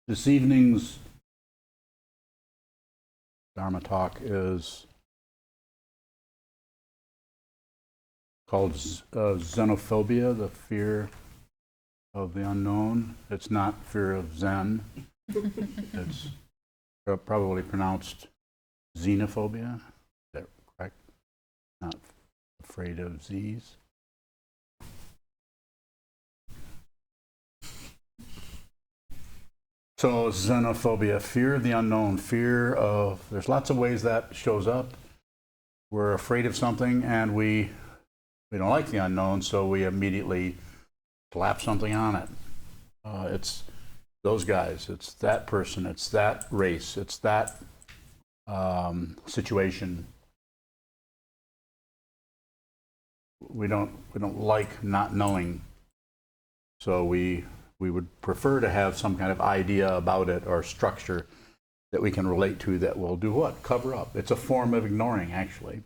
This evening's Dharma talk is called Xenophobia, the fear of the unknown. It's not fear of Zen. It's probably pronounced Xenophobia. Is that correct? Not afraid of Z's. So xenophobia, fear of the unknown, fear of, there's lots of ways that shows up. We're afraid of something and we don't like the unknown, so we immediately slap something on it. It's those guys, it's that person, it's that race, it's that situation. We don't like not knowing, so we would prefer to have some kind of idea about it or structure that we can relate to that will do what? Cover up. It's a form of ignoring, actually.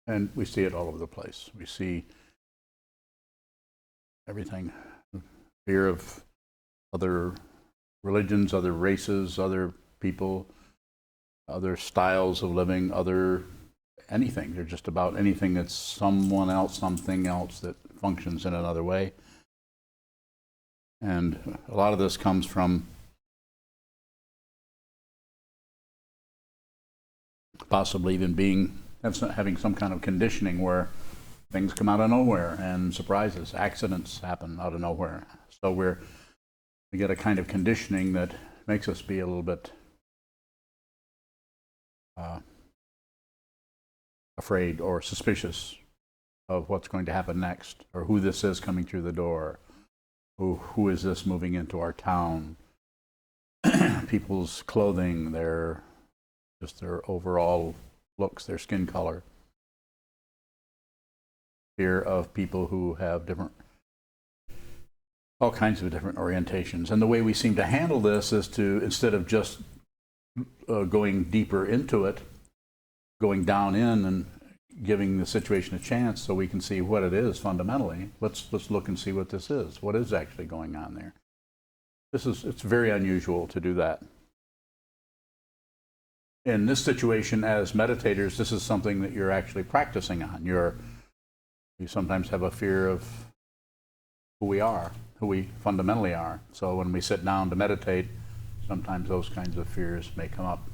And we see it all over the place. We see everything. Fear of other religions, other races, other people, other styles of living, other anything. They're just about anything that's someone else, something else that functions in another way. And a lot of this comes from possibly even having some kind of conditioning where things come out of nowhere and surprises, accidents happen out of nowhere. So we get a kind of conditioning that makes us be a little bit afraid or suspicious of what's going to happen next, or who this is coming through the door, who is this moving into our town, people's clothing, their overall looks, their skin color. Fear of people who have all kinds of different orientations. And the way we seem to handle this is to, instead of just going deeper into it, going down in and giving the situation a chance so we can see what it is fundamentally. Let's look and see what this is. What is actually going on there? It's very unusual to do that. In this situation, as meditators, this is something that you're actually practicing on. You sometimes have a fear of who we are, who we fundamentally are. So when we sit down to meditate, sometimes those kinds of fears may come up.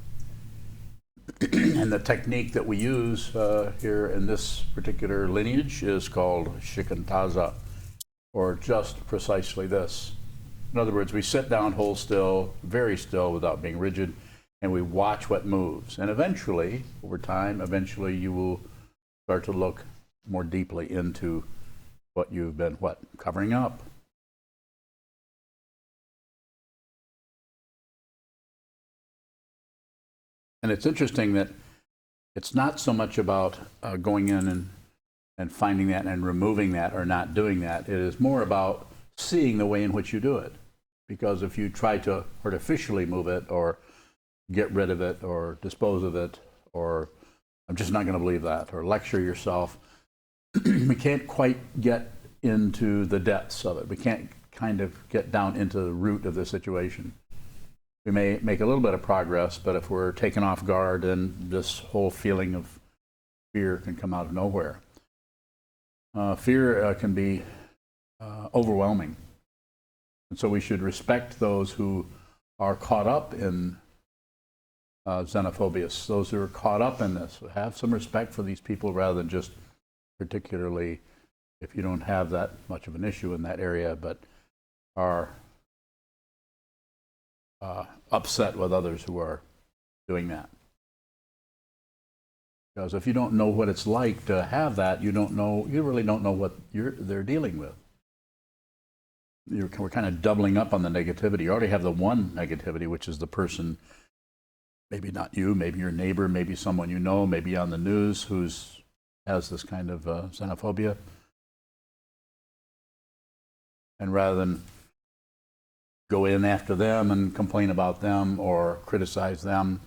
And the technique that we use here in this particular lineage is called shikantaza, or just precisely this. In other words, we sit down, hold still, very still without being rigid, and we watch what moves. And eventually, over time, you will start to look more deeply into what you've been, covering up. And it's interesting that it's not so much about going in and finding that and removing that or not doing that. It is more about seeing the way in which you do it. Because if you try to artificially move it or get rid of it or dispose of it, or I'm just not going to believe that, or lecture yourself, we can't quite get into the depths of it. We can't kind of get down into the root of the situation. We may make a little bit of progress, but if we're taken off guard, then this whole feeling of fear can come out of nowhere. Fear can be overwhelming. And so we should respect those who are caught up in xenophobia, those who are caught up in this. Have some respect for these people rather than just, particularly if you don't have that much of an issue in that area, but are upset with others who are doing that. Because if you don't know what it's like to have that, you really don't know what they're dealing with. We're kind of doubling up on the negativity. You already have the one negativity, which is the person, maybe not you, maybe your neighbor, maybe someone you know, maybe on the news has this kind of xenophobia. And rather than go in after them and complain about them or criticize them,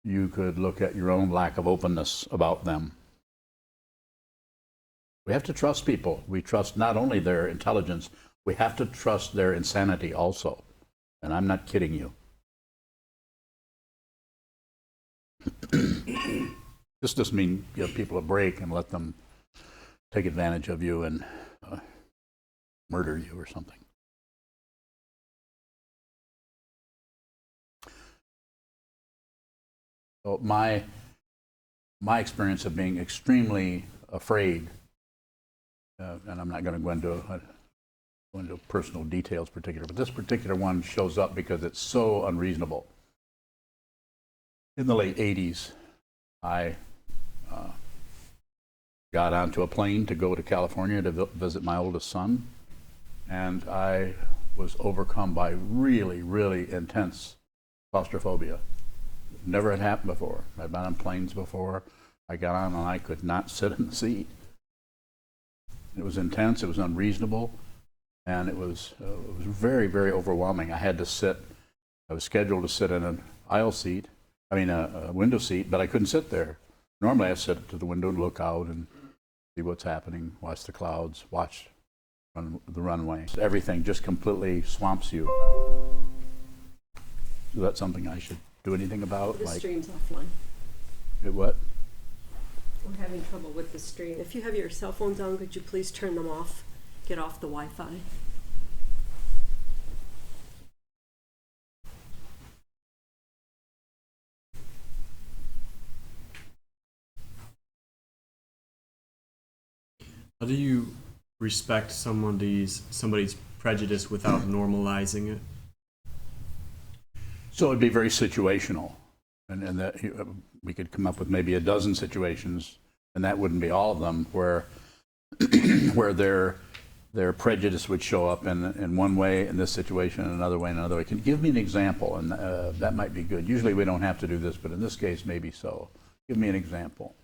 you could look at your own lack of openness about them. We have to trust people. We trust not only their intelligence, we have to trust their insanity also. And I'm not kidding you. This doesn't mean give people a break and let them take advantage of you and murder you or something. So my experience of being extremely afraid, and I'm not going to go into personal details particular, but this particular one shows up because it's so unreasonable. In the late 80s, I got onto a plane to go to California to visit my oldest son, and I was overcome by really, really intense claustrophobia. Never had happened before. I'd been on planes before. I got on and I could not sit in the seat. It was intense, it was unreasonable, and it was very, very overwhelming. I was scheduled to sit in an aisle seat, a window seat, but I couldn't sit there. Normally I sit to the window and look out and see what's happening, watch the clouds, watch the runway. Everything just completely swamps you. Is that something I should do anything about? The stream's offline. What? We're having trouble with the stream. If you have your cell phones on, could you please turn them off? Get off the Wi-Fi. How do you respect somebody's prejudice without normalizing it? So it'd be very situational, and that we could come up with maybe a dozen situations, and that wouldn't be all of them, where where their prejudice would show up in one way in this situation, and another way in another way. Can you give me an example? And that might be good. Usually we don't have to do this, but in this case, maybe so. Give me an example.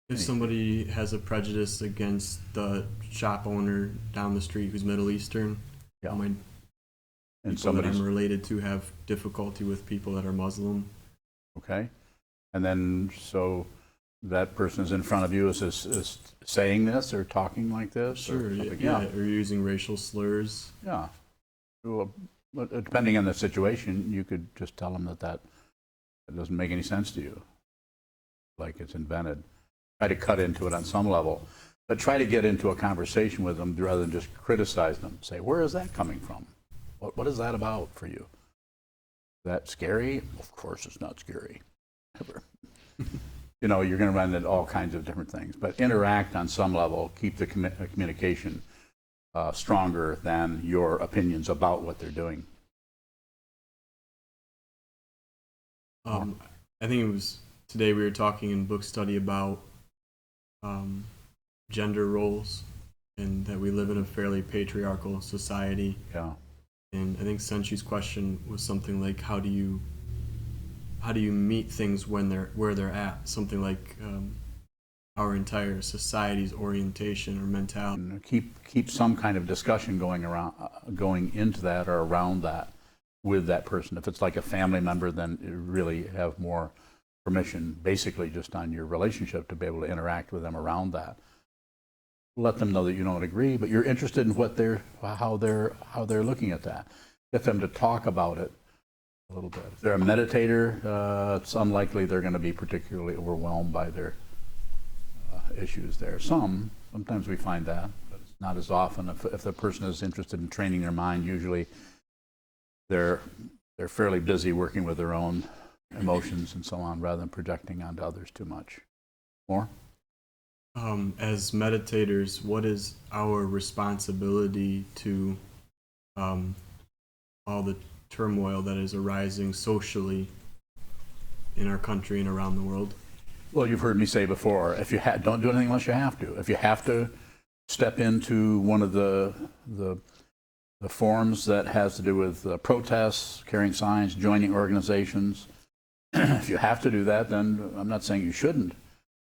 If somebody has a prejudice against the shop owner down the street who's Middle Eastern, Yeah. and people that I'm related to have difficulty with people that are Muslim. Okay. And then, so that person is in front of you, is saying this or talking like this? Sure, or or using racial slurs. Yeah. Well, depending on the situation, you could just tell them that doesn't make any sense to you, like it's invented. Try to cut into it on some level, but try to get into a conversation with them rather than just criticize them. Say, where is that coming from? What is that about for you? Is that scary? Of course it's not scary. Ever. You're going to run into all kinds of different things, but interact on some level, keep the communication stronger than your opinions about what they're doing. I think it was today we were talking in book study about gender roles, and that we live in a fairly patriarchal society. Yeah. And I think Senchu's question was something like, how do you meet things when where they're at? Something like our entire society's orientation or mentality. And keep some kind of discussion going into that or around that with that person. If it's like a family member, then you really have more permission, basically just on your relationship, to be able to interact with them around that. Let them know that you don't agree, but you're interested in how they're looking at that. Get them to talk about it a little bit. If they're a meditator, it's unlikely they're going to be particularly overwhelmed by their issues there. Sometimes we find that, but it's not as often. If the person is interested in training their mind, usually they're fairly busy working with their own emotions and so on, rather than projecting onto others too much. More? As meditators, what is our responsibility to all the turmoil that is arising socially in our country and around the world? Well, you've heard me say before, if you don't do anything unless you have to. If you have to step into one of the forums that has to do with protests, carrying signs, joining organizations, if you have to do that, then I'm not saying you shouldn't,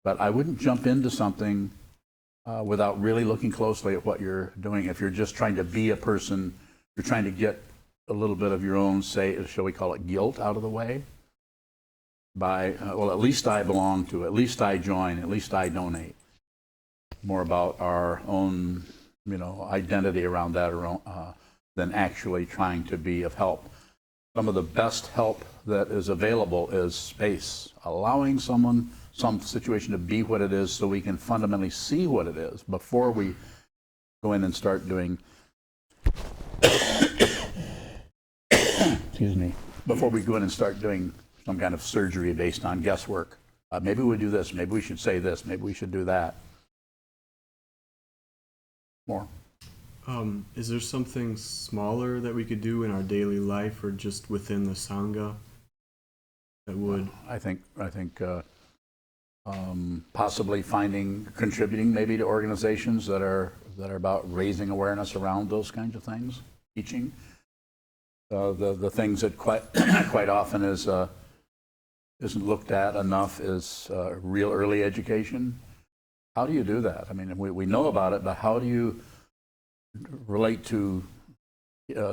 but I wouldn't jump into something without really looking closely at what you're doing. If you're just trying to be a person, you're trying to get a little bit of your own, shall we call it, guilt out of the way, by, well, at least I belong to, at least I join, at least I donate. More about our own, identity around that than actually trying to be of help. Some of the best help that is available is space, allowing some situation to be what it is so we can fundamentally see what it is before we go in and start doing, excuse me, before we go in and start doing some kind of surgery based on guesswork. Maybe we do this, maybe we should say this, maybe we should do that. More. Is there something smaller that we could do in our daily life or just within the Sangha that would? I think possibly contributing maybe to organizations that are about raising awareness around those kinds of things, teaching. The things that quite often isn't looked at enough is real early education. How do you do that? I mean, we know about it, but how do you relate to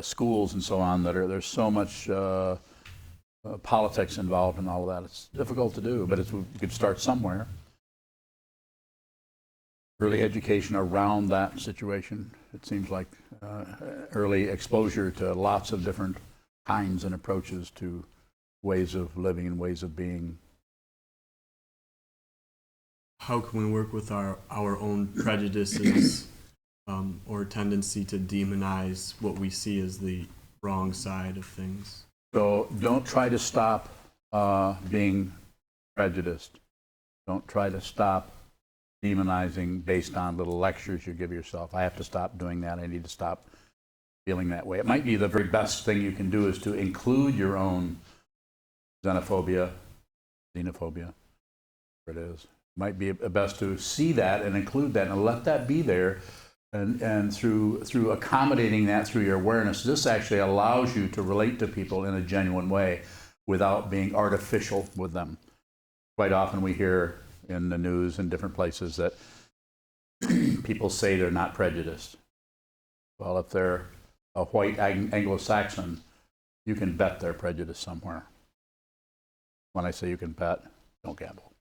schools and so on there's so much politics involved in all of that? It's difficult to do, but you could start somewhere. Early education around that situation. It seems like early exposure to lots of different kinds and approaches to ways of living and ways of being. How can we work with our own prejudices or tendency to demonize what we see as the wrong side of things? So don't try to stop being prejudiced. Don't try to stop demonizing based on little lectures you give yourself. I have to stop doing that. I need to stop feeling that way. It might be the very best thing you can do is to include your own xenophobia, whatever it is. It might be best to see that and include that and let that be there. And through accommodating that through your awareness, this actually allows you to relate to people in a genuine way without being artificial with them. Quite often we hear in the news in different places that people say they're not prejudiced. Well, if they're a white Anglo-Saxon, you can bet they're prejudiced somewhere. When I say you can bet, don't gamble.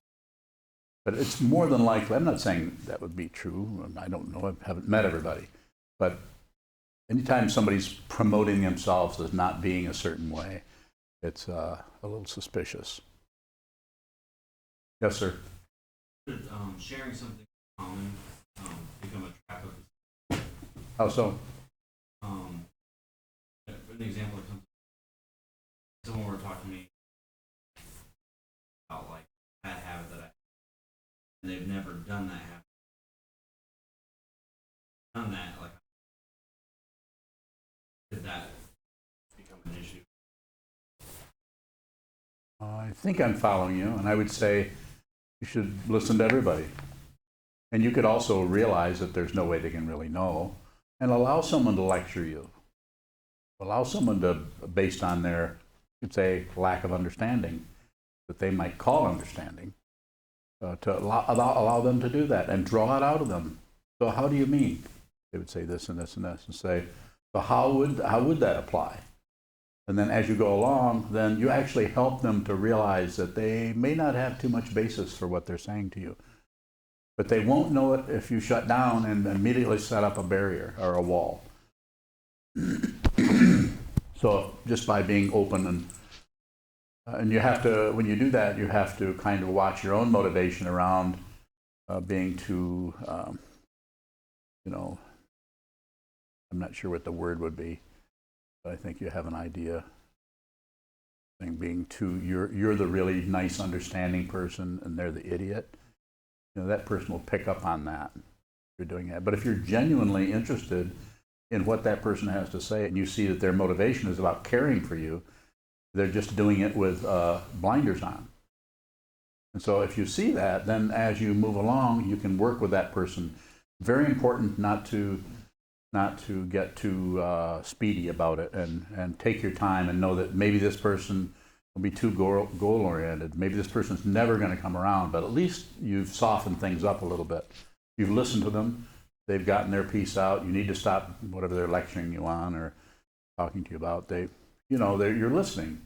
But it's more than likely, I'm not saying that would be true, I don't know, I haven't met everybody, but anytime somebody's promoting themselves as not being a certain way, it's a little suspicious. Yes, sir? Could sharing something common become a trap of? How so? For an example, it comes someone were talking to me about like bad habit that and they've never done that habit. Done that, like, could that become an issue? I think I'm following you, and I would say you should listen to everybody. And you could also realize that there's no way they can really know, and allow someone to lecture you. Allow someone to, based on their, you could say, lack of understanding, that they might call understanding, to allow them to do that and draw it out of them. So how do you mean? They would say this and this and this, and say, so how would that apply? And then as you go along, then you actually help them to realize that they may not have too much basis for what they're saying to you. But they won't know it if you shut down and immediately set up a barrier or a wall. So just by being open and you have to, when you do that, you have to kind of watch your own motivation around being too, I'm not sure what the word would be, but I think you have an idea. Being too, you're the really nice, understanding person, and they're the idiot. That person will pick up on that if you're doing that. But if you're genuinely interested in what that person has to say, and you see that their motivation is about caring for you, they're just doing it with blinders on. And so if you see that, then as you move along, you can work with that person. Very important not to get too speedy about it, and take your time and know that maybe this person will be too goal-oriented. Maybe this person's never going to come around, but at least you've softened things up a little bit. You've listened to them. They've gotten their piece out. You need to stop whatever they're lecturing you on or talking to you about. You're listening.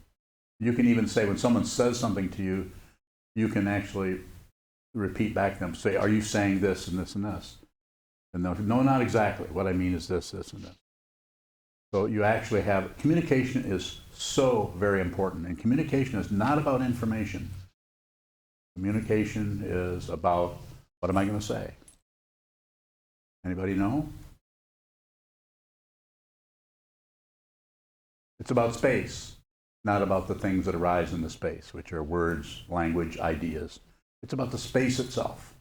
You can even say when someone says something to you, you can actually repeat back to them, say, are you saying this and this and this? And they'll, no, not exactly. What I mean is this, this, and this. So you actually have, communication is so very important. And communication is not about information. Communication is about, what am I going to say? Anybody know? It's about space, not about the things that arise in the space, which are words, language, ideas. It's about the space itself.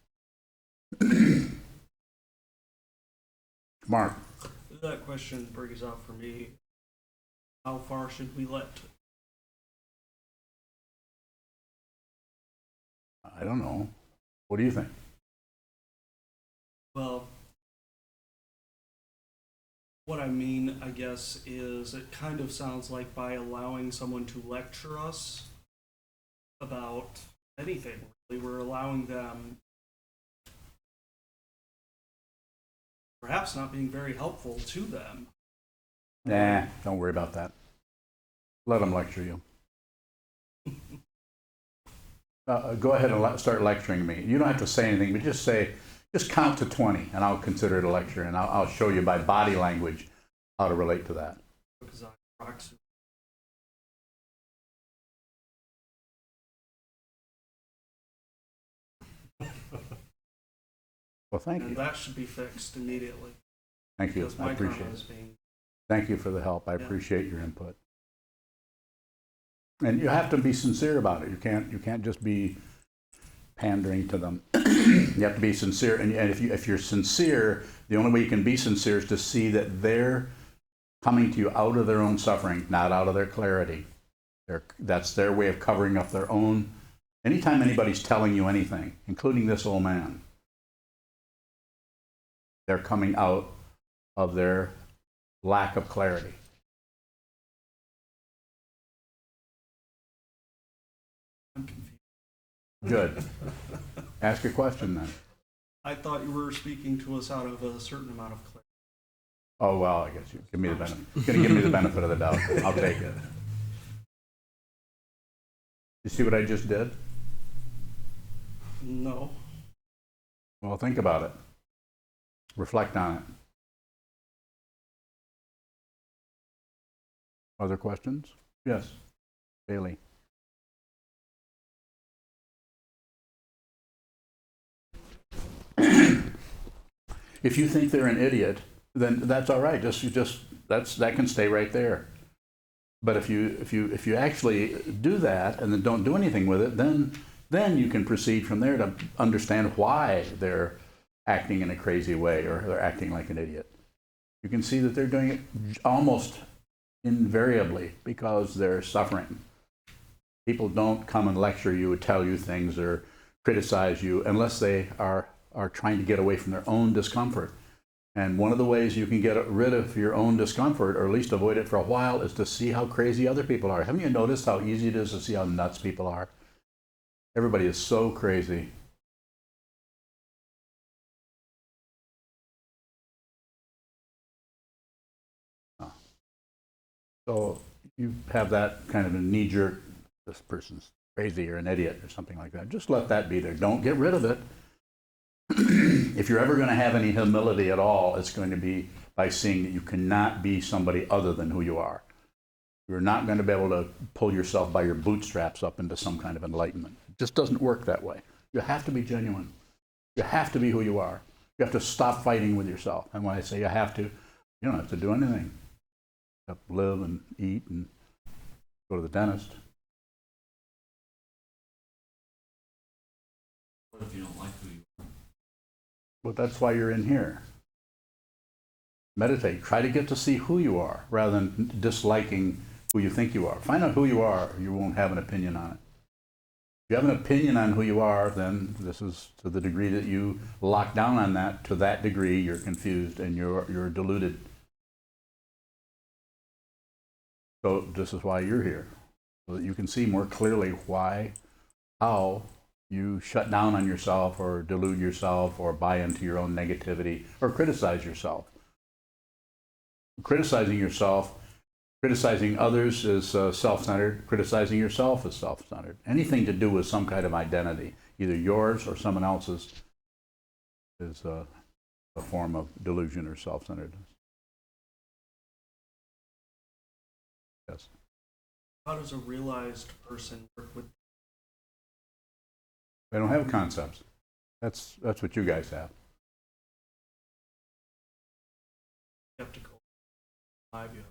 Mark. That question brings up for me, how far should we let? I don't know. What do you think? Well, what I mean, I guess, is it kind of sounds like by allowing someone to lecture us about anything, really, we're allowing them perhaps not being very helpful to them. Nah, don't worry about that. Let them lecture you. Go ahead and start lecturing me. You don't have to say anything, but just count to 20, and I'll consider it a lecture, and I'll show you by body language how to relate to that. Because I approximate. Well, thank And you. that should be fixed immediately. Thank you. Because I my appreciate karma is it. being. Thank you for the help. I Yeah. appreciate your input. And you have to be sincere about it. You can't just be pandering to them. You have to be sincere. And if you're sincere, the only way you can be sincere is to see that they're coming to you out of their own suffering, not out of their clarity. That's their way of covering up their own. Anytime anybody's telling you anything, including this old man, they're coming out of their lack of clarity. I'm confused. Good. Ask a question then. I thought you were speaking to us out of a certain amount of clarity. Oh, well, I guess you give me the benefit. You're going to give me the benefit of the doubt. I'll take it. You see what I just did? No. Well, think about it. Reflect on it. Other questions? Yes. Bailey. If you think they're an idiot, then that's all right. That can stay right there. But if you actually do that and then don't do anything with it, then you can proceed from there to understand why they're acting in a crazy way or they're acting like an idiot. You can see that they're doing it almost invariably because they're suffering. People don't come and lecture you or tell you things or criticize you unless they are trying to get away from their own discomfort. And one of the ways you can get rid of your own discomfort, or at least avoid it for a while, is to see how crazy other people are. Haven't you noticed how easy it is to see how nuts people are? Everybody is so crazy. So you have that kind of a knee-jerk, this person's crazy or an idiot or something like that. Just let that be there. Don't get rid of it. If you're ever going to have any humility at all, it's going to be by seeing that you cannot be somebody other than who you are. You're not going to be able to pull yourself by your bootstraps up into some kind of enlightenment. It just doesn't work that way. You have to be genuine. You have to be who you are. You have to stop fighting with yourself. And when I say you have to, you don't have to do anything. You have to live and eat and go to the dentist. What if you don't like who you are? But that's why you're in here. Meditate. Try to get to see who you are rather than disliking who you think you are. Find out who you are. You won't have an opinion on it. If you have an opinion on who you are, then this is to the degree that you lock down on that, to that degree you're confused and you're deluded. So this is why you're here, so that you can see more clearly how you shut down on yourself or delude yourself or buy into your own negativity or criticize yourself. Criticizing yourself Criticizing others is self-centered. Criticizing yourself is self-centered. Anything to do with some kind of identity, either yours or someone else's, is a form of delusion or self-centeredness. Yes. How does a realized person work with They don't have concepts. That's what you guys have. skeptical? Five, you have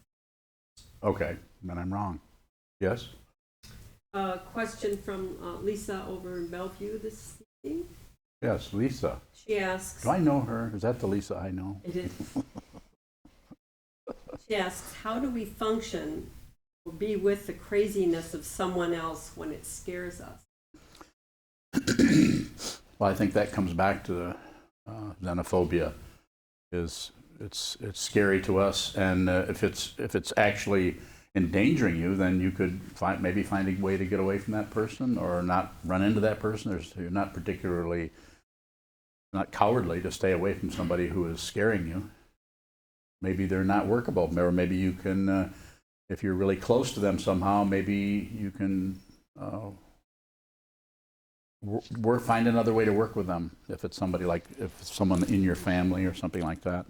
Okay, then I'm wrong. Yes? Question from Lisa over in Bellevue this evening. Yes, Lisa. She asks. Do I know her? Is that the Lisa I know? It is. She asks, how do we function or be with the craziness of someone else when it scares us? Well, I think that comes back to the xenophobia. It's scary to us, and if it's actually endangering you, then you could maybe find a way to get away from that person or not run into that person. You're not particularly not cowardly to stay away from somebody who is scaring you. Maybe they're not workable, or maybe you can, if you're really close to them somehow, maybe you can find another way to work with them. If it's somebody if it's someone in your family or something like that.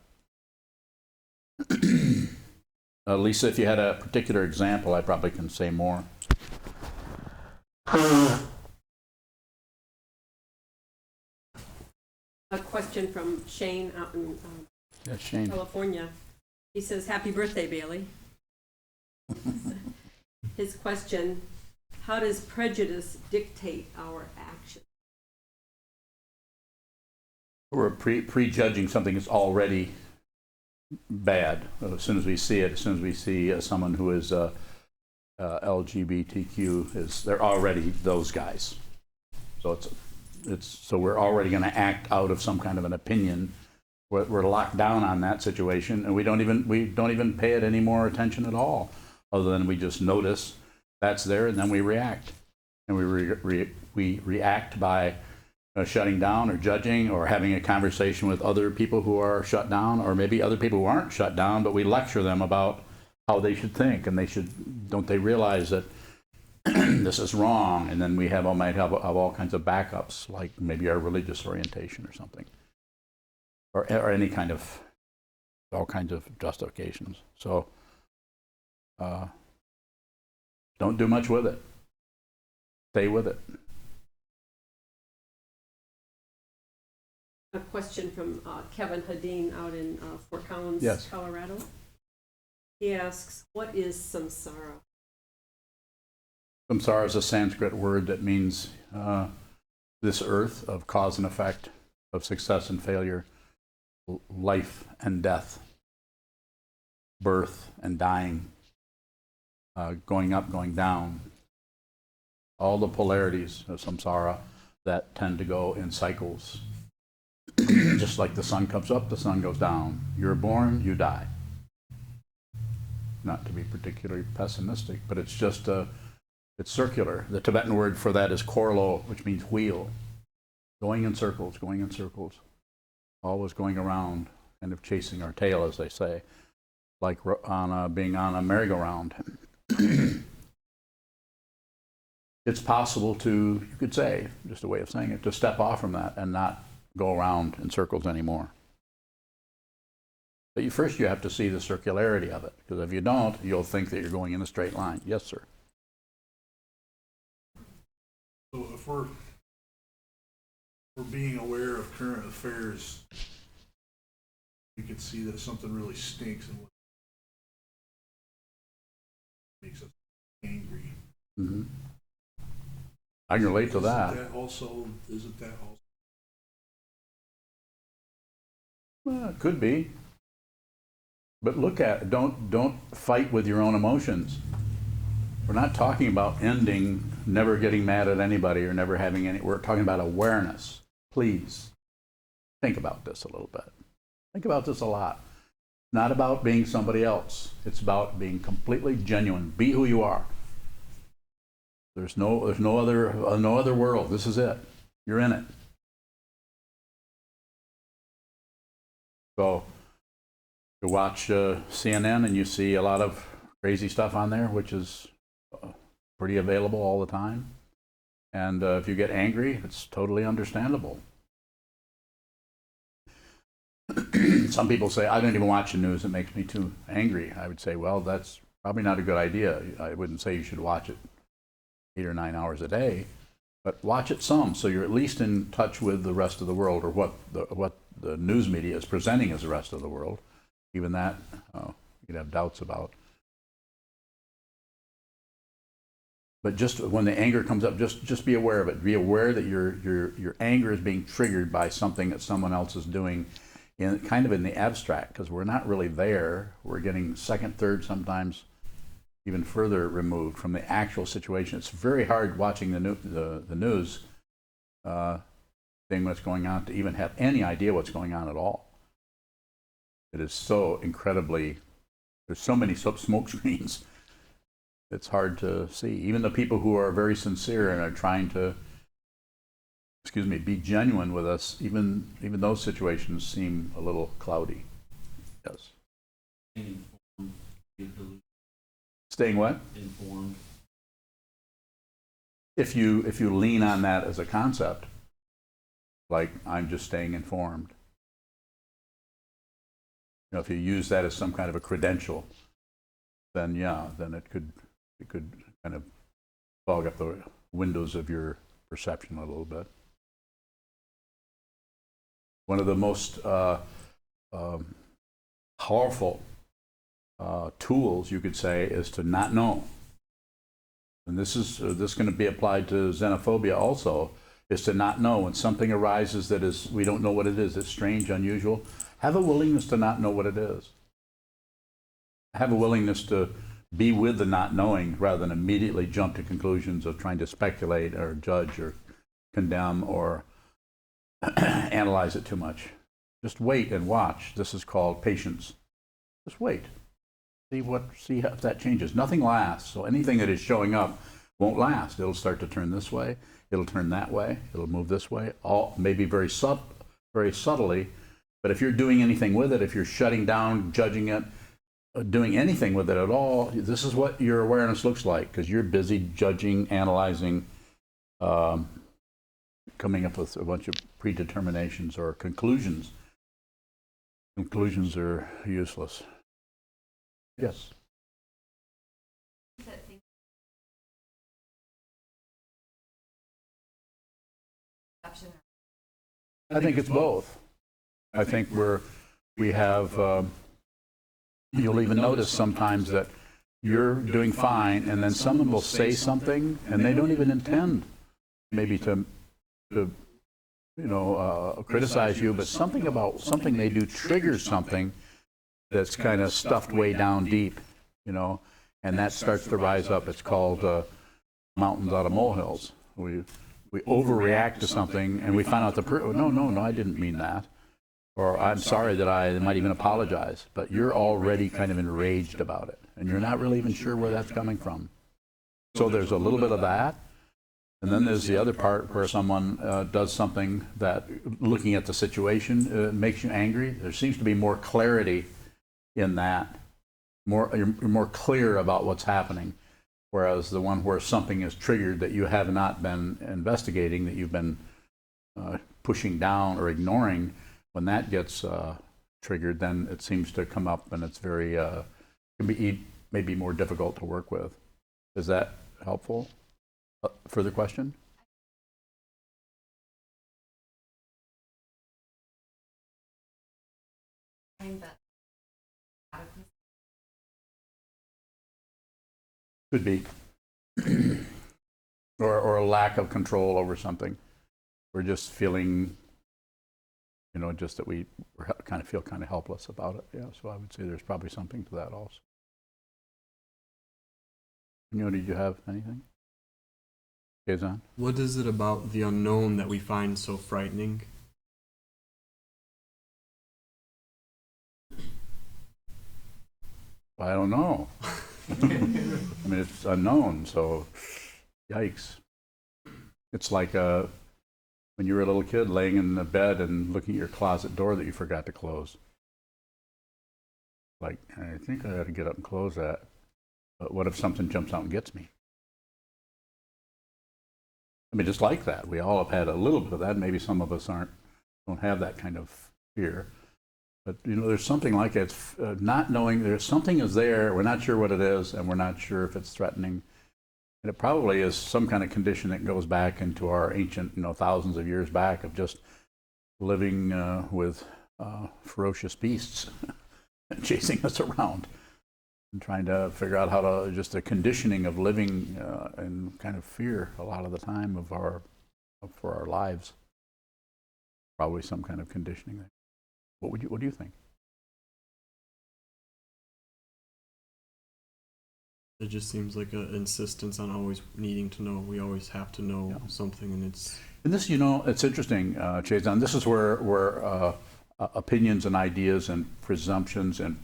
Lisa, if you had a particular example, I probably can say more. A question from Shane out in Yes, Shane. California. He says, happy birthday, Bailey. His question, how does prejudice dictate our action? We're prejudging something that's already bad as soon as we see it. As soon as we see someone who is LGBTQ, they're already those guys. So so we're already going to act out of some kind of an opinion. We're locked down on that situation, and we don't even pay it any more attention at all, other than we just notice that's there, and then we react, and we react by shutting down or judging or having a conversation with other people who are shut down, or maybe other people who aren't shut down, but we lecture them about how they should think, and don't they realize that this is wrong? And then we might have all kinds of backups, like maybe our religious orientation or something, or any kind of, all kinds of justifications. So don't do much with it. Stay with it. A question from Kevin Hadeen out in Fort Collins, Yes. Colorado. He asks, what is samsara? Samsara is a Sanskrit word that means this earth of cause and effect, of success and failure, life and death, birth and dying, going up, going down, all the polarities of samsara that tend to go in cycles. Just like the sun comes up, the sun goes down. You're born, you die. Not to be particularly pessimistic, but it's just it's circular. The Tibetan word for that is korlo, which means wheel. Going in circles, always going around, kind of chasing our tail, as they say, like being on a merry-go-round. It's possible to, you could say, just a way of saying it, to step off from that and not go around in circles anymore. But first you have to see the circularity of it, because if you don't, you'll think that you're going in a straight line. Yes, sir. So if we're being aware of current affairs, we could see that something really stinks and what makes us angry. Mm-hmm. I can relate to that. Isn't that also? Well, it could be. But look at it. Don't fight with your own emotions. We're not talking about ending, never getting mad at anybody or never having any. We're talking about awareness. Please think about this a little bit. Think about this a lot. Not about being somebody else. It's about being completely genuine. Be who you are. There's no other world. This is it. You're in it. So you watch CNN and you see a lot of crazy stuff on there, which is pretty available all the time. And if you get angry, it's totally understandable. Some people say, I don't even watch the news, it makes me too angry. I would say, well, that's probably not a good idea. I wouldn't say you should watch it 8 or 9 hours a day, but watch it some, so you're at least in touch with the rest of the world, or what the news media is presenting as the rest of the world. Even that, you'd have doubts about. But just when the anger comes up, just be aware of it. Be aware that your anger is being triggered by something that someone else is doing, kind of in the abstract, because we're not really there. We're getting second, third, sometimes even further removed from the actual situation. It's very hard watching the news, seeing what's going on, to even have any idea what's going on at all. It is so incredibly, there's so many smoke screens. It's hard to see. Even the people who are very sincere and are trying to, be genuine with us, even those situations seem a little cloudy. Yes. Staying what? Informed. If you lean on that as a concept, like I'm just staying informed. If you use that as some kind of a credential, then yeah, then it could kind of fog up the windows of your perception a little bit. One of the most powerful tools, you could say, is to not know. And this going to be applied to xenophobia also, is to not know. When something arises that is, we don't know what it is, it's strange, unusual, have a willingness to not know what it is. Have a willingness to be with the not knowing rather than immediately jump to conclusions of trying to speculate or judge or condemn or analyze it too much. Just wait and watch. This is called patience. Just wait. See if that changes. Nothing lasts. So anything that is showing up won't last. It'll start to turn this way. It'll turn that way. It'll move this way. All maybe very subtly. But if you're doing anything with it, if you're shutting down, judging it, doing anything with it at all, this is what your awareness looks like, because you're busy judging, analyzing, coming up with a bunch of predeterminations or conclusions. Conclusions are useless. Yes. I think it's both. I think we have, you'll even notice sometimes that you're doing fine, and then someone will say something, and they don't even intend maybe to criticize you, but something about something they do triggers something that's kind of stuffed way down deep, and that starts to rise up. It's called mountains out of molehills. We overreact to something, and we find out no, I didn't mean that. Or I'm sorry that I might even apologize, but you're already kind of enraged about it, and you're not really even sure where that's coming from. So there's a little bit of that, and then there's the other part where someone does something that, looking at the situation, makes you angry. There seems to be more clarity in that. You're more clear about what's happening, whereas the one where something is triggered that you have not been investigating, that you've been pushing down or ignoring, when that gets triggered, then it seems to come up, and it's very can be maybe more difficult to work with. Is that helpful? Further question? Could be. or a lack of control over something. We're just feeling, just that we kind of feel kind of helpless about it. Yeah, so I would say there's probably something to that also. Did you have anything? Xenophobia? What is it about the unknown that we find so frightening? I don't know. I mean, it's unknown, so yikes. It's like when you were a little kid laying in the bed and looking at your closet door that you forgot to close. Like, I think I ought to get up and close that. But what if something jumps out and gets me? I mean, just like that. We all have had a little bit of that. Maybe some of us don't have that kind of fear. But, there's something like it. It's not knowing there's something is there. We're not sure what it is, and we're not sure if it's threatening. And it probably is some kind of condition that goes back into our ancient, thousands of years back of just living with ferocious beasts chasing us around and trying to figure out how to, just the conditioning of living in kind of fear a lot of the time for our lives. Probably some kind of conditioning there. What do you think? It just seems like an insistence on always needing to know. We always have to know something, and it's. And this, it's interesting, Chazan. This is where opinions and ideas and presumptions and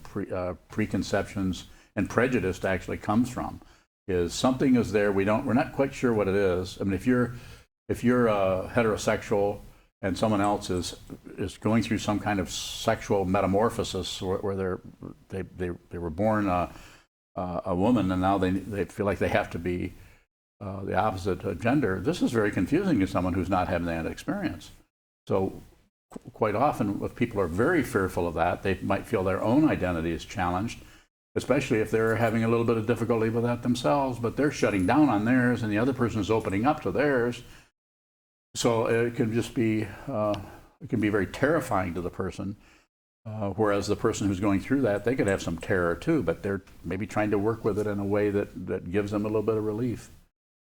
preconceptions and prejudice actually comes from. Is something is there we're not quite sure what it is. I mean, if you're heterosexual and someone else is going through some kind of sexual metamorphosis where they were born a woman and now they feel like they have to be the opposite gender, this is very confusing to someone who's not having that experience. So quite often, if people are very fearful of that, they might feel their own identity is challenged, especially if they're having a little bit of difficulty with that themselves, but they're shutting down on theirs and the other person is opening up to theirs. So it can just be, it can be very terrifying to the person. Whereas the person who's going through that, they could have some terror too, but they're maybe trying to work with it in a way that gives them a little bit of relief.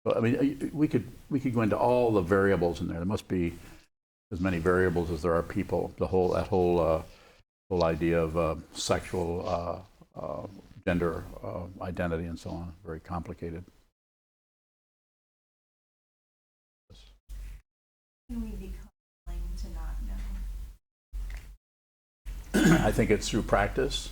So, I mean, we could go into all the variables in there. There must be as many variables as there are people. That whole idea of sexual gender identity and so on, very complicated. Can we become willing to not know? I think it's through practice.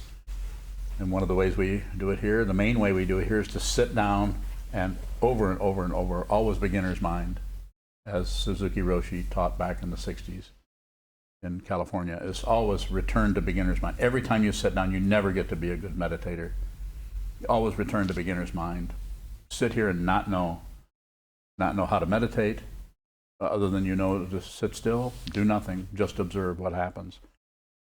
And one of the ways we do it here, the main way we do it here, is to sit down and over and over, always beginner's mind, as Suzuki Roshi taught back in the 60s in California, is always return to beginner's mind. Every time you sit down, you never get to be a good meditator. You always return to beginner's mind. Sit here and not know how to meditate, other than just sit still, do nothing, just observe what happens.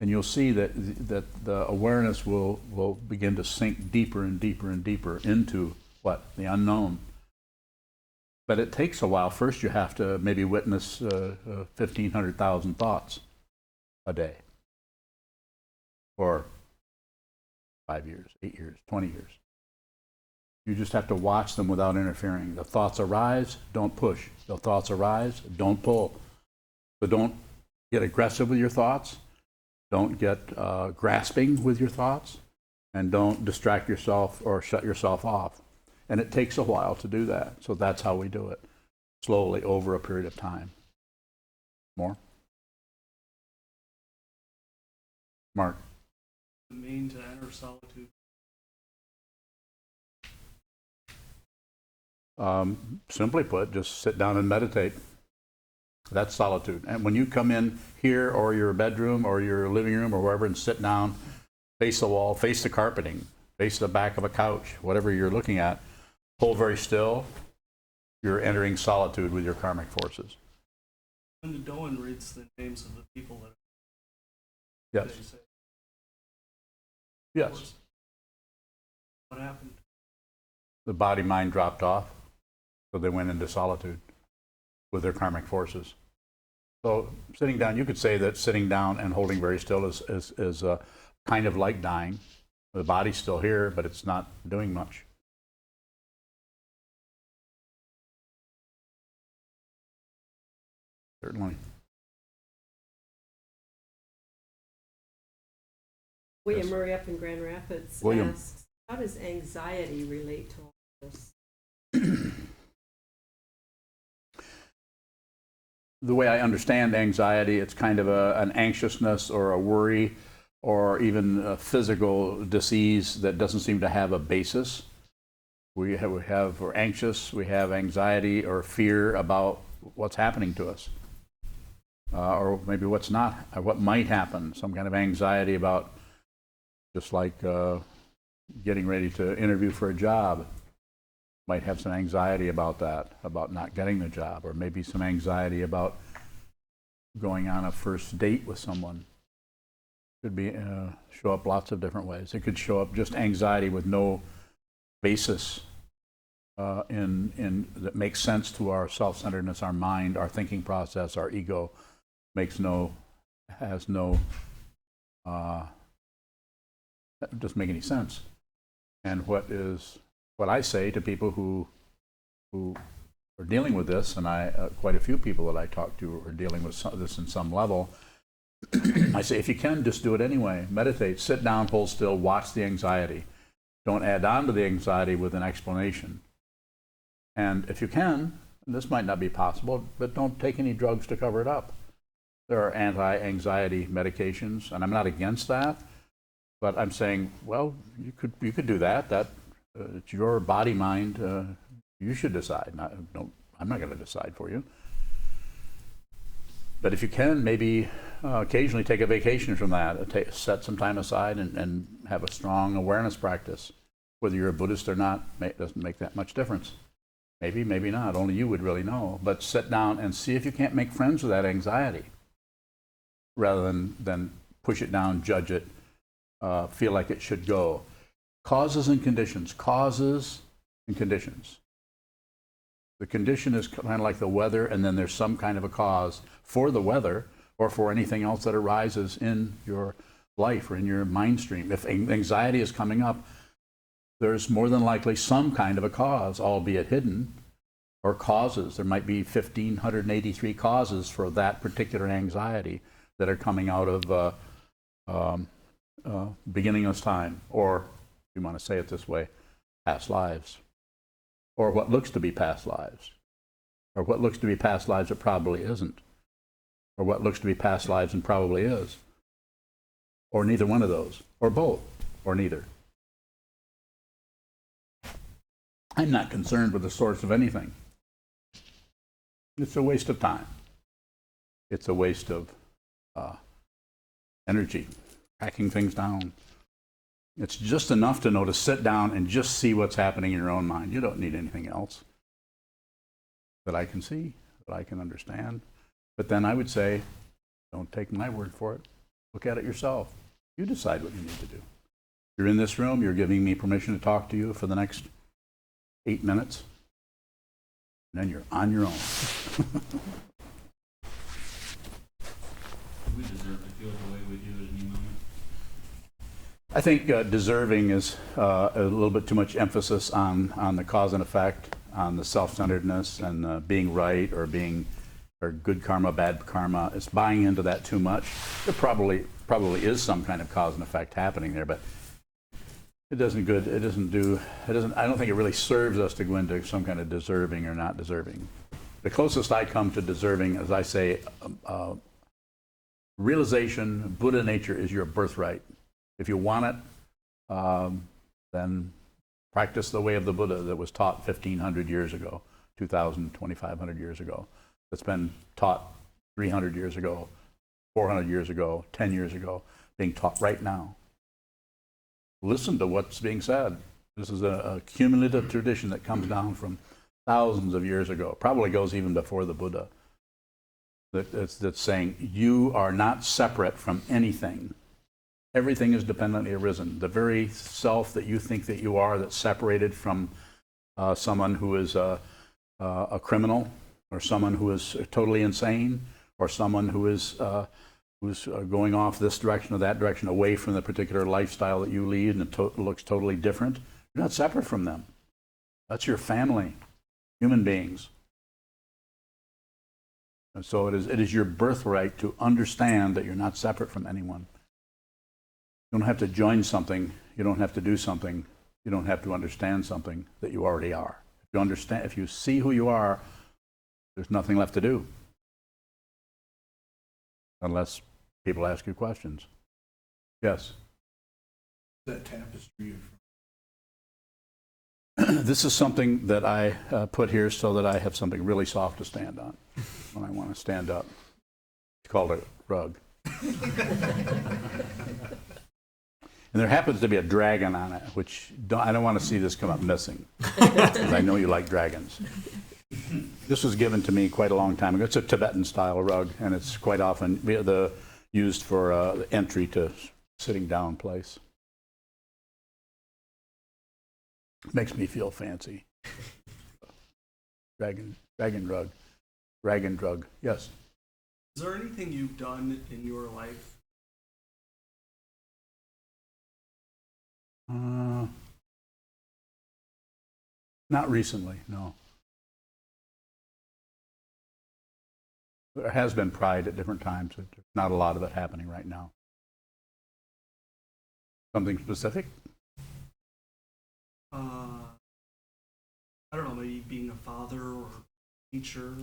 And you'll see that the awareness will begin to sink deeper and deeper and deeper into what? The unknown. But it takes a while. First, you have to maybe witness 1,500,000 thoughts a day, or 5 years, 8 years, 20 years. You just have to watch them without interfering. The thoughts arise, don't push. The thoughts arise, don't pull. So don't get aggressive with your thoughts. Don't get grasping with your thoughts. And don't distract yourself or shut yourself off. And it takes a while to do that. So that's how we do it, slowly over a period of time. More? Mark? The mean to enter solitude. Simply put, just sit down and meditate. That's solitude. And when you come in here or your bedroom or your living room or wherever and sit down, face the wall, face the carpeting, face the back of a couch, whatever you're looking at, hold very still, you're entering solitude with your karmic forces. Linda Doan reads the names of the people that Yes. they say. Yes. What happened? The body-mind dropped off, so they went into solitude with their karmic forces. So sitting down, you could say that sitting down and holding very still is kind of like dying. The body's still here, but it's not doing much. Certainly. William Yes. Murray up in Grand Rapids William. asks, how does anxiety relate to all this? The way I understand anxiety, it's kind of an anxiousness or a worry or even a physical disease that doesn't seem to have a basis. We're anxious, we have anxiety or fear about what's happening to us. Or maybe what might happen, some kind of anxiety about, just like getting ready to interview for a job might have some anxiety about that, about not getting the job, or maybe some anxiety about going on a first date with someone. Could be show up lots of different ways. It could show up just anxiety with no basis in that makes sense to our self-centeredness, our mind, our thinking process, our ego. Has no doesn't make any sense. And what I say to people who are dealing with this, and quite a few people that I talk to are dealing with this in some level, I say, if you can, just do it anyway. Meditate, sit down, hold still, watch the anxiety. Don't add on to the anxiety with an explanation. And if you can, and this might not be possible, but don't take any drugs to cover it up. There are anti-anxiety medications, and I'm not against that, but I'm saying, well, you could do that. It's your body, mind. You should decide. I'm not going to decide for you. But if you can, maybe occasionally take a vacation from that. Set some time aside and have a strong awareness practice. Whether you're a Buddhist or not, doesn't make that much difference. Maybe, maybe not. Only you would really know. But sit down and see if you can't make friends with that anxiety, rather than push it down, judge it, feel like it should go. Causes and conditions. Causes and conditions. The condition is kind of like the weather, and then there's some kind of a cause for the weather or for anything else that arises in your life or in your mind stream. If anxiety is coming up, there's more than likely some kind of a cause, albeit hidden, or causes. There might be 1,583 causes for that particular anxiety that are coming out of beginningless time, or, if you want to say it this way, past lives, or what looks to be past lives, or what looks to be past lives that probably isn't, or what looks to be past lives and probably is, or neither one of those, or both, or neither. I'm not concerned with the source of anything. It's a waste of time. It's a waste of energy, tracking things down. It's just enough to know to sit down and just see what's happening in your own mind. You don't need anything else that I can see, that I can understand. But then I would say, don't take my word for it. Look at it yourself. You decide what you need to do. You're in this room. You're giving me permission to talk to you for the next 8 minutes. And then you're on your own. We deserve to feel the way we do at any moment. I think deserving is a little bit too much emphasis on the cause and effect, on the self-centeredness and being right or good karma, bad karma. It's buying into that too much. There probably is some kind of cause and effect happening there, but I don't think it really serves us to go into some kind of deserving or not deserving. The closest I come to deserving, as I say, realization, Buddha nature is your birthright. If you want it, then practice the way of the Buddha that was taught 1,500 years ago, 2,000, 2,500 years ago, that's been taught 300 years ago, 400 years ago, 10 years ago, being taught right now. Listen to what's being said. This is a cumulative tradition that comes down from thousands of years ago, probably goes even before the Buddha, that's saying you are not separate from anything. Everything is dependently arisen. The very self that you think that you are, that's separated from someone who is a criminal, or someone who is totally insane, or someone who is who's going off this direction or that direction, away from the particular lifestyle that you lead, and it looks totally different. You're not separate from them. That's your family, human beings. And so it is your birthright to understand that you're not separate from anyone. You don't have to join something. You don't have to do something. You don't have to understand something that you already are. If you see who you are, there's nothing left to do. Unless people ask you questions. Yes? That tapestry. This is something that I put here so that I have something really soft to stand on when I want to stand up. It's called a rug. And there happens to be a dragon on it, which I don't want to see this come up missing, because I know you like dragons. This was given to me quite a long time ago. It's a Tibetan-style rug, and it's quite often used for the entry to sitting down place. Makes me feel fancy. Dragon drug. Yes. Is there anything you've done in your life? Not recently, no. There has been pride at different times, but there's not a lot of it happening right now. Something specific? I don't know, maybe being a father or teacher.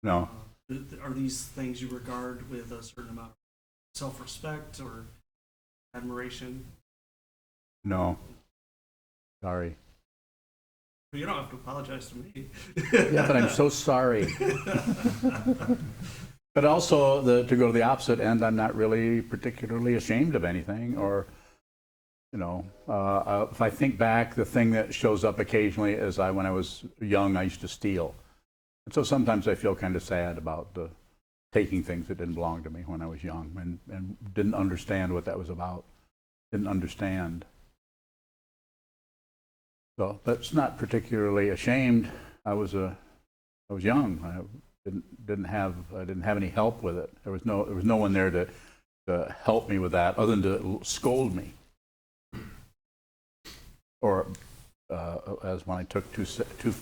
No. Are these things you regard with a certain amount of self-respect or admiration? No. Sorry. But you don't have to apologize to me. Yeah, but I'm so sorry. But also, to go to the opposite end, I'm not really particularly ashamed of anything, or, you know, if I think back, the thing that shows up occasionally is when I was young, I used to steal. And so sometimes I feel kind of sad about taking things that didn't belong to me when I was young, and didn't understand what that was about. Didn't understand. So that's not particularly ashamed. I was young. I didn't have any help with it. There was no one there to help me with that, other than to scold me. Or as when I took two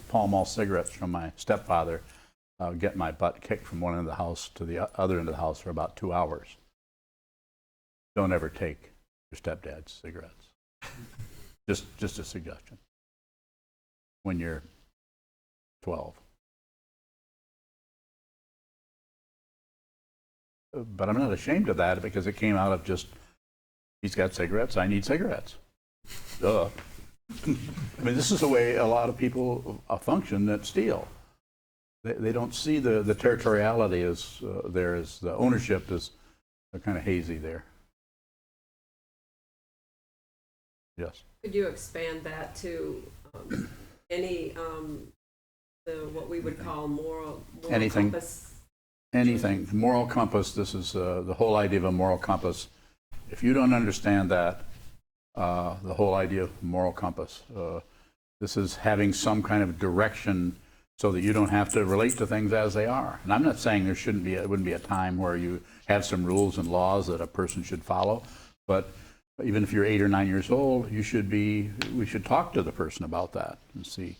Pall Mall cigarettes from my stepfather, get my butt kicked from one end of the house to the other end of the house for about 2 hours. Don't ever take your stepdad's cigarettes. Just a suggestion. When you're 12. But I'm not ashamed of that, because it came out of just, he's got cigarettes, I need cigarettes. Duh. I mean, this is the way a lot of people function that steal. They don't see the territoriality as there is, the ownership is kind of hazy there. Yes. Could you expand that to any what we would call moral Anything. compass? Anything. Moral compass, this is the whole idea of a moral compass. If you don't understand that, the whole idea of moral compass, this is having some kind of direction so that you don't have to relate to things as they are. And I'm not saying it wouldn't be a time where you have some rules and laws that a person should follow, but even if you're 8 or 9 years old, we should talk to the person about that and see.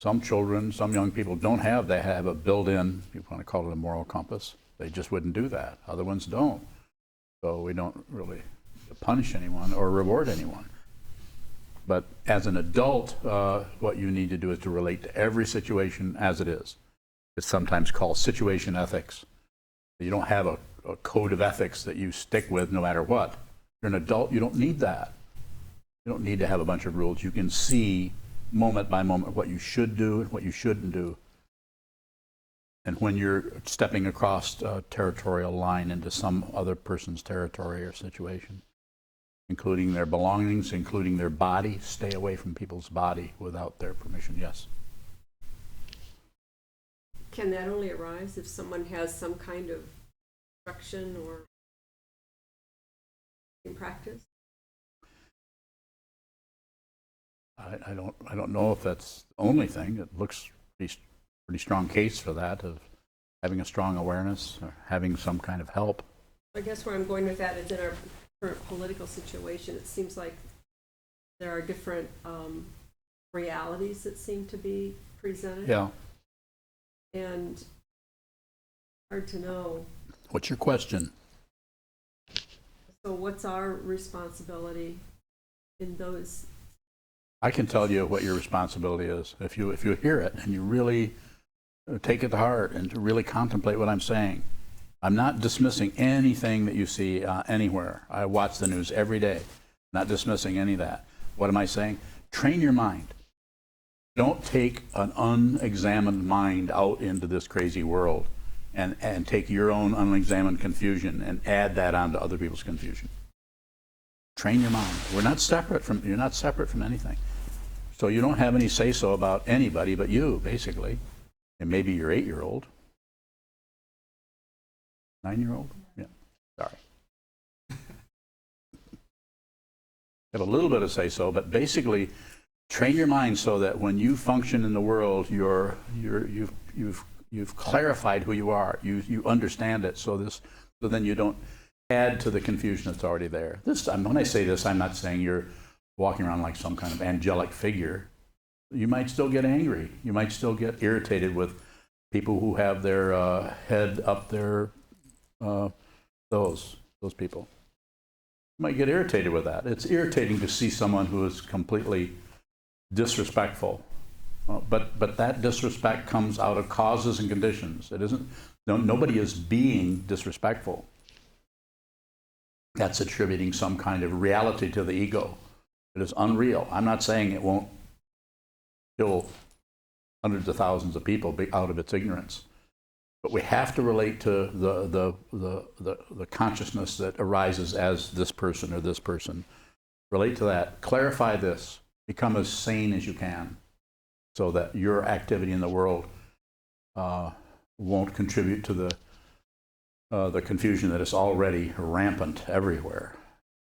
Some children, some young people don't have a built-in, if you want to call it a moral compass. They just wouldn't do that. Other ones don't. So we don't really punish anyone or reward anyone. But as an adult, what you need to do is to relate to every situation as it is. It's sometimes called situation ethics. You don't have a code of ethics that you stick with no matter what. You're an adult, you don't need that. You don't need to have a bunch of rules. You can see moment by moment what you should do and what you shouldn't do. And when you're stepping across a territorial line into some other person's territory or situation, including their belongings, including their body, stay away from people's body without their permission. Yes? Can that only arise if someone has some kind of instruction or in practice? I don't know if that's the only thing. It looks pretty strong case for that, of having a strong awareness or having some kind of help. I guess where I'm going with that is in our current political situation, it seems like there are different realities that seem to be presented. Yeah. And hard to know. What's your question? So what's our responsibility in those? I can tell you what your responsibility is. If you hear it and you really take it to heart and to really contemplate what I'm saying. I'm not dismissing anything that you see anywhere. I watch the news every day. Not dismissing any of that. What am I saying? Train your mind. Don't take an unexamined mind out into this crazy world and take your own unexamined confusion and add that onto other people's confusion. Train your mind. You're not separate from anything. So you don't have any say-so about anybody but you, basically. And maybe your 8-year-old. 9-year-old? Yeah, sorry. Have a little bit of say-so, but basically train your mind so that when you function in the world, you've clarified who you are. You understand it, so then you don't add to the confusion that's already there. When I say this, I'm not saying you're walking around like some kind of angelic figure. You might still get angry. You might still get irritated with people who have their head up their those people. You might get irritated with that. It's irritating to see someone who is completely disrespectful. But that disrespect comes out of causes and conditions. It isn't. Nobody is being disrespectful. That's attributing some kind of reality to the ego. It is unreal. I'm not saying it won't kill hundreds of thousands of people out of its ignorance, but we have to relate to the consciousness that arises as this person or this person. Relate to that. Clarify this. Become as sane as you can, so that your activity in the world won't contribute to the confusion that is already rampant everywhere,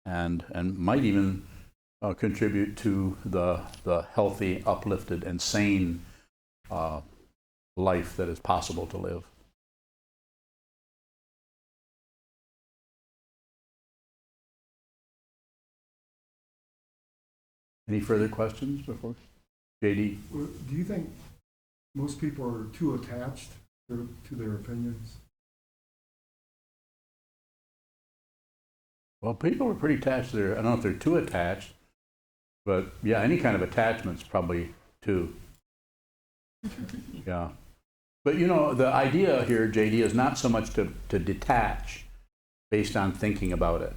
and might even contribute to the healthy, uplifted, and sane life that is possible to live. Any further questions before? JD? Do you think most people are too attached to their opinions? Well, people are pretty attached to I don't know if they're too attached, but yeah, any kind of attachment's probably too. Yeah. But you know, the idea here, JD, is not so much to detach based on thinking about it.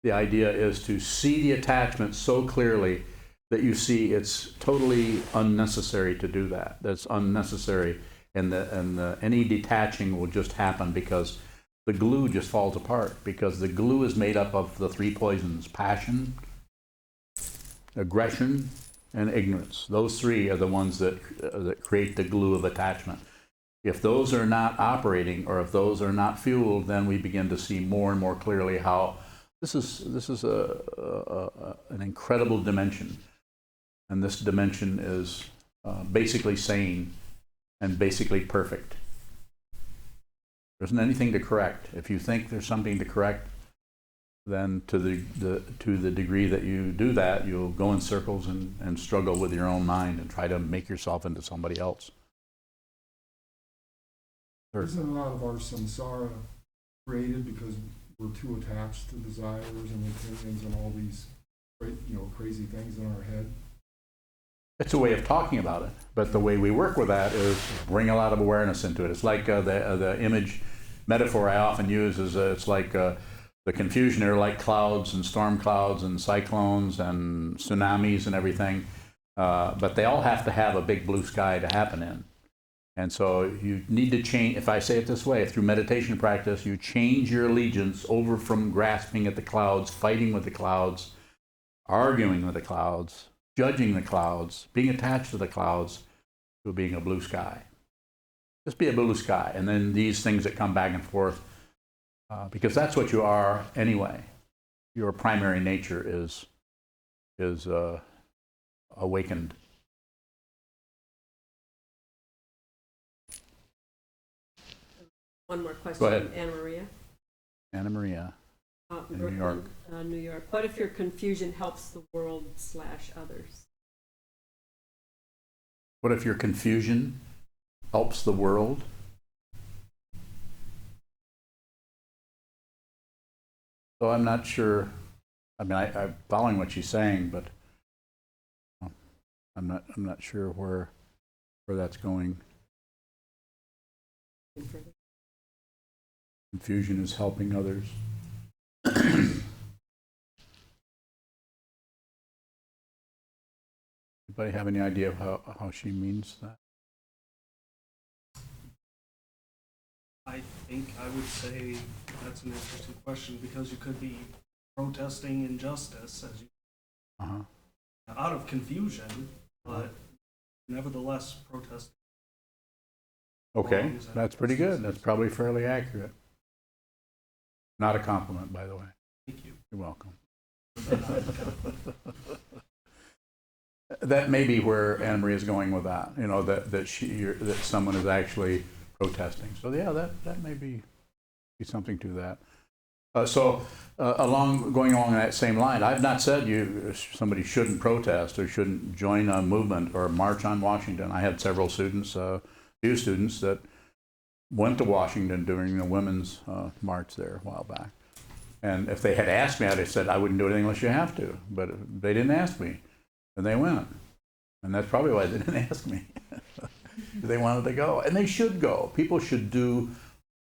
The idea is to see the attachment so clearly that you see it's totally unnecessary to do that. That's unnecessary, and any detaching will just happen because the glue just falls apart, because the glue is made up of the 3 poisons: passion, aggression, and ignorance. Those 3 are the ones that create the glue of attachment. If those are not operating, or if those are not fueled, then we begin to see more and more clearly how this is an incredible dimension. And this dimension is basically sane and basically perfect. There isn't anything to correct. If you think there's something to correct, then to the degree that you do that, you'll go in circles and struggle with your own mind and try to make yourself into somebody else. Sure. Isn't a lot of our samsara created because we're too attached to desires and opinions and all these crazy things in our head? It's a way of talking about it, but the way we work with that is bring a lot of awareness into it. It's like the image metaphor I often use is it's like the confusion are like clouds and storm clouds and cyclones and tsunamis and everything, but they all have to have a big blue sky to happen in. And so you need to change, if I say it this way, through meditation practice, you change your allegiance over from grasping at the clouds, fighting with the clouds, arguing with the clouds, judging the clouds, being attached to the clouds, to being a blue sky. Just be a blue sky, and then these things that come back and forth, because that's what you are anyway. Your primary nature is awakened. One more question. Go ahead. Anna Maria. Anna Maria. In Brooklyn, New York. New York. What if your confusion helps the world / others? What if your confusion helps the world? So I'm not sure. I mean, I'm following what she's saying, but I'm not sure where that's going. Confusion is helping others. Anybody have any idea of how she means that? I think I would say that's an interesting question, because you could be protesting injustice, as you, Uh-huh. out of confusion, but nevertheless protesting. Okay, that's pretty good. That's probably fairly accurate. Not a compliment, by the way. Thank you. You're welcome. That may be where Anna Marie is going with that, you know, that someone is actually protesting. So yeah, that may be something to that. Going along that same line, I've not said somebody shouldn't protest or shouldn't join a movement or march on Washington. I had several students, few students that went to Washington during the women's march there a while back. And if they had asked me, I'd have said I wouldn't do anything unless you have to. But they didn't ask me, and they went. And that's probably why they didn't ask me. They wanted to go, and they should go. People should do.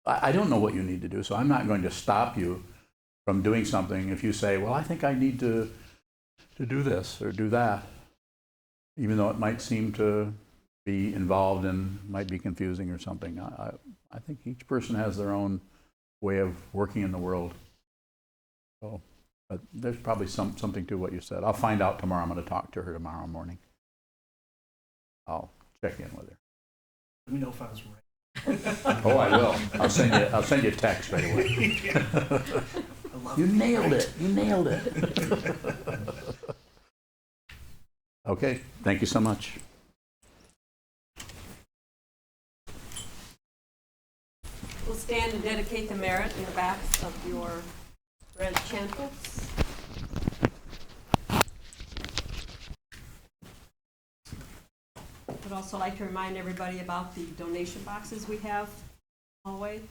I don't know what you need to do, so I'm not going to stop you from doing something if you say, well, I think I need to do this or do that, even though it might seem to be involved and might be confusing or something. I think each person has their own way of working in the world. So, but there's probably something to what you said. I'll find out tomorrow. I'm going to talk to her tomorrow morning. I'll check in with her. Let me know if I was right. Oh, I will. I'll send you a text right away. I love You it. nailed it. You nailed it. Okay. Thank you so much. We'll stand and dedicate the merit in the backs of your red chant books. I'd also like to remind everybody about the donation boxes we have in the hallway.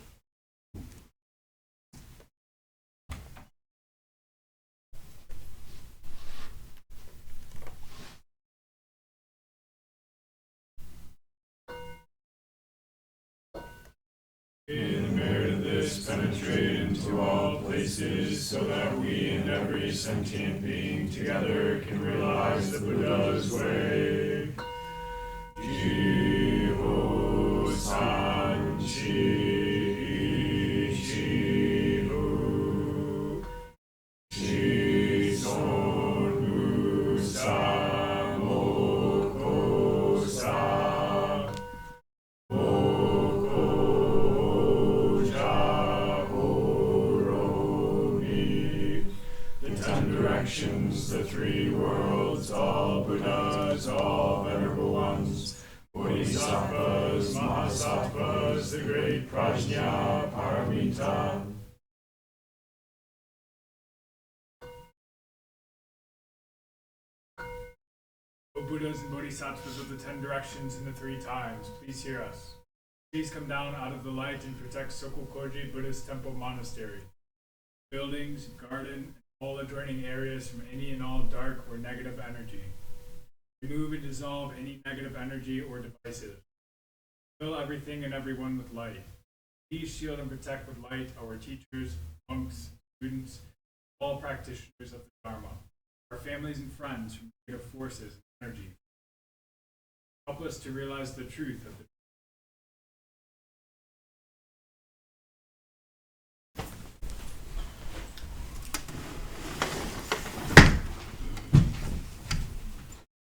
In the merit of this, penetrate into all places, so that we and every sentient being together can realize the Buddha's way. Jiho San Chi Chihu Shizon Musa Moko Sa Moko Jahoromi. The 10 directions, the 3 worlds, all Buddhas, all venerable ones, Bodhisattvas, Mahasattvas, the great Prajna Paramita. O Buddhas and Bodhisattvas of the 10 directions and the 3 times, please hear us. Please come down out of the light and protect Sokukoji Buddhist Temple Monastery. Buildings, garden, and all adjoining areas from any and all dark or negative energy. Remove and dissolve any negative energy or devices. Fill everything and everyone with light. Please shield and protect with light our teachers, monks, students, all practitioners of the Dharma, our families and friends from negative forces and energy. Help us to realize the truth of the